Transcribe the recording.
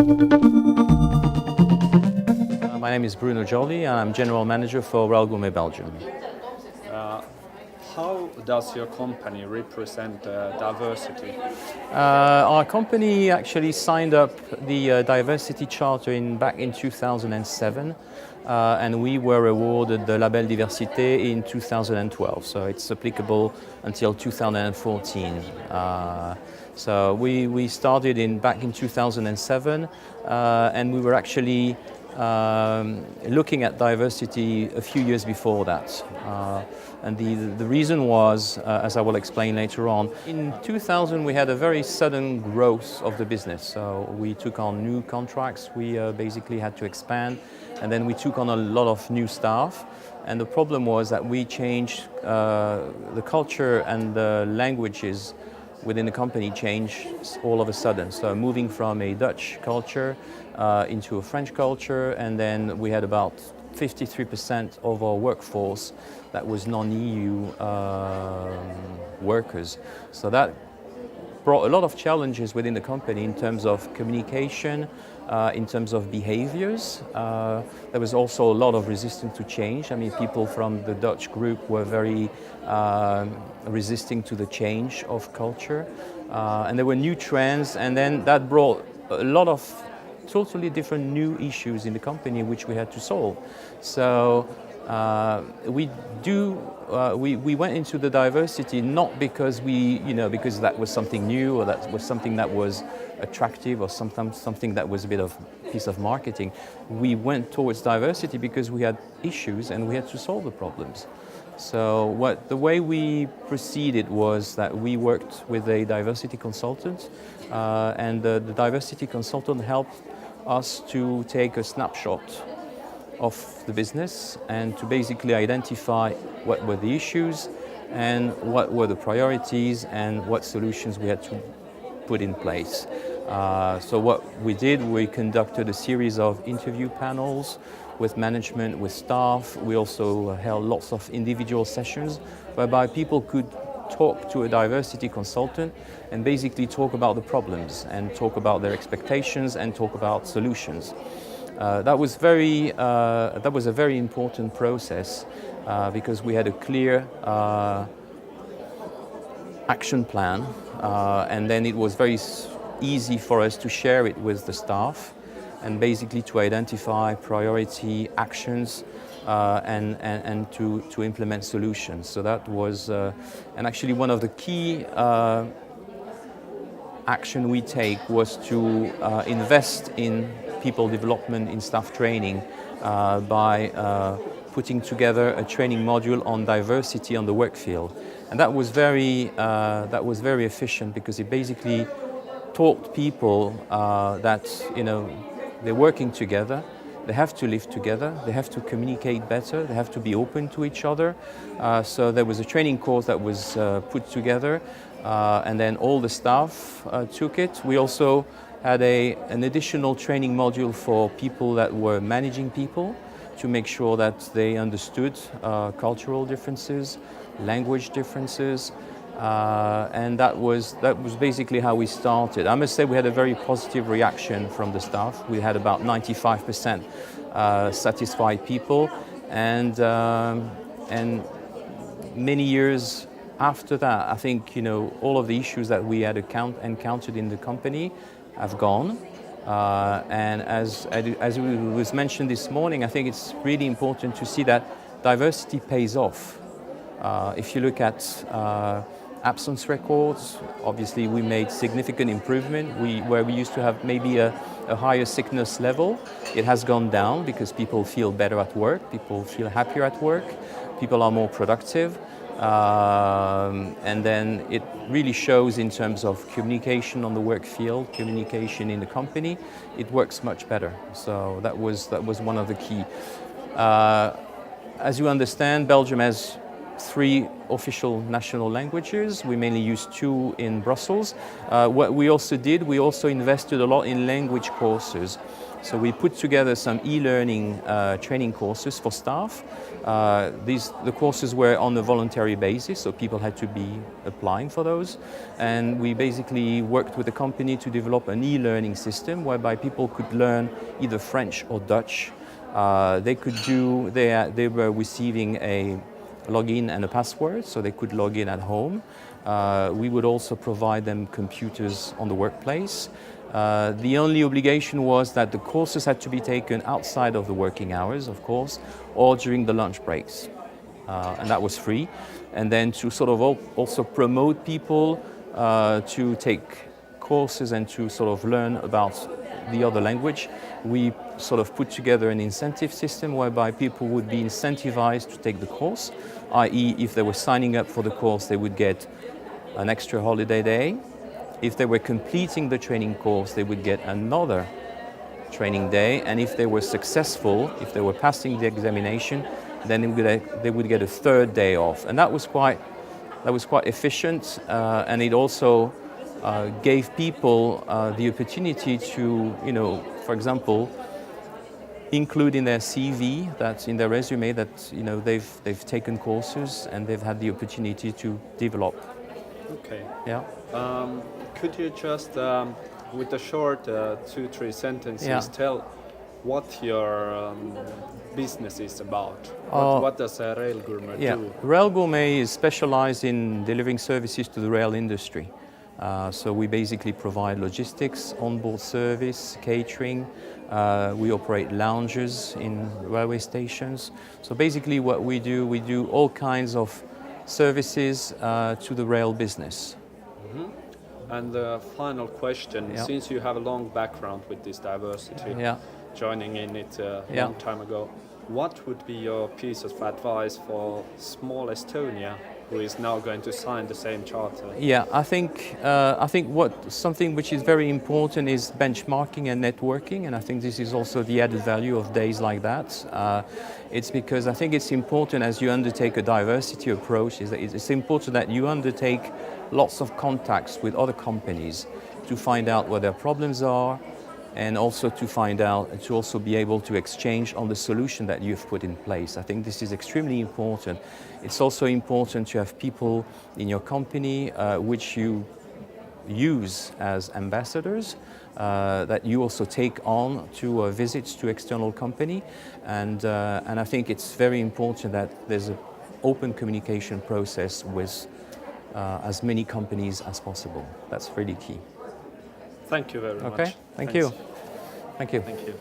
My name is Bruno and I'm General Manager for Gourmet Belgium. How does your company represent diversity? Our company actually signed up the Diversity Charter back in 2007, and we were awarded the Label Diversité in 2012, so it's applicable until 2014. So we started back in 2007, and we were actually looking at diversity a few years before that. And the reason was, as I will explain later on, in 2000 we had a very sudden growth of the business. So we took on new contracts, we basically had to expand, and then we took on a lot of new staff. And the problem was that we changed the culture and the languages within the company changed all of a sudden. So moving from a Dutch culture into a French culture, and then we had about 53% of our workforce that was non-EU workers. So that brought a lot of challenges within the company in terms of communication, in terms of behaviors. There was also a lot of resistance to change. I mean, people from the Dutch group were very resisting to the change of culture. And there were new trends, and then that brought a lot of totally different new issues in the company which we had to solve. So we went into the diversity not because because that was something new or that was something that was attractive or something that was a bit of piece of marketing. We went towards diversity because we had issues and we had to solve the problems. So the way we proceeded was that we worked with a diversity consultant, and the diversity consultant helped us to take a snapshot of the business and to basically identify what were the issues and what were the priorities and what solutions we had to put in place. So what we did, we conducted a series of interview panels with management, with staff. We also held lots of individual sessions whereby people could talk to a diversity consultant and basically talk about the problems and talk about their expectations and talk about solutions. That was a very important process because we had a clear action plan, and then it was very easy for us to share it with the staff and basically to identify priority actions and to implement solutions. So that was, and actually one of the key action we take was to invest in people development, in staff training, by putting together a training module on diversity on the work field. And that was very efficient because it basically taught people that they're working together, they have to live together, they have to communicate better, they have to be open to each other. So there was a training course that was put together, and then all the staff took it. We also had an additional training module for people that were managing people to make sure that they understood cultural differences, language differences, and that was basically how we started. I must say we had a very positive reaction from the staff. We had about 95% satisfied people, and many years after that, I think all of the issues that we had encountered in the company have gone. And as it was mentioned this morning, I think it's really important to see that diversity pays off. If you look at absence records, obviously we made significant improvement. Where we used to have maybe a higher sickness level, it has gone down because people feel better at work, people feel happier at work, people are more productive. And then it really shows in terms of communication on the work field, communication in the company, it works much better. So that was one of the key. As you understand, Belgium has 3 official national languages. We mainly use 2 in Brussels. What we also did, we also invested a lot in language courses. So we put together some e-learning training courses for staff. The courses were on a voluntary basis, so people had to be applying for those. And we basically worked with the company to develop an e-learning system whereby people could learn either French or Dutch. They were receiving a login and a password, so they could log in at home. We would also provide them computers on the workplace. The only obligation was that the courses had to be taken outside of the working hours, of course, or during the lunch breaks. And that was free. And then to sort of also promote people to take courses and to sort of learn about the other language, we sort of put together an incentive system whereby people would be incentivized to take the course, i.e. if they were signing up for the course, they would get an extra holiday day. If they were completing the training course, they would get another training day. And if they were successful, if they were passing the examination, then they would get a 3rd day off. And that was quite efficient, and it also gave people the opportunity to, for example, include in their CV, that in their resume, that they've taken courses and they've had the opportunity to develop. Okay. Yeah. Could you just, with a short 2-3 sentences, tell what your business is about? What does Rail Gourmet do? Rail Gourmet is specialized in delivering services to the rail industry. So we basically provide logistics, onboard service, catering. We operate lounges in railway stations. So basically what we do all kinds of services to the rail business. Mm-hmm. And the final question, since you have a long background with this diversity, joining in it a long time ago, what would be your piece of advice for small Estonia who is now going to sign the same charter? Yeah, I think something which is very important is benchmarking and networking, and I think this is also the added value of days like that. It's because I think it's important as you undertake a diversity approach, is that it's important that you undertake lots of contacts with other companies to find out what their problems are, and also to find out and to also be able to exchange on the solution that you've put in place. I think this is extremely important. It's also important to have people in your company which you use as ambassadors, that you also take on to visits to external company, and I think it's very important that there's an open communication process with as many companies as possible. That's really key. Thank you very much. Okay, thank you. Thank you. Thank you.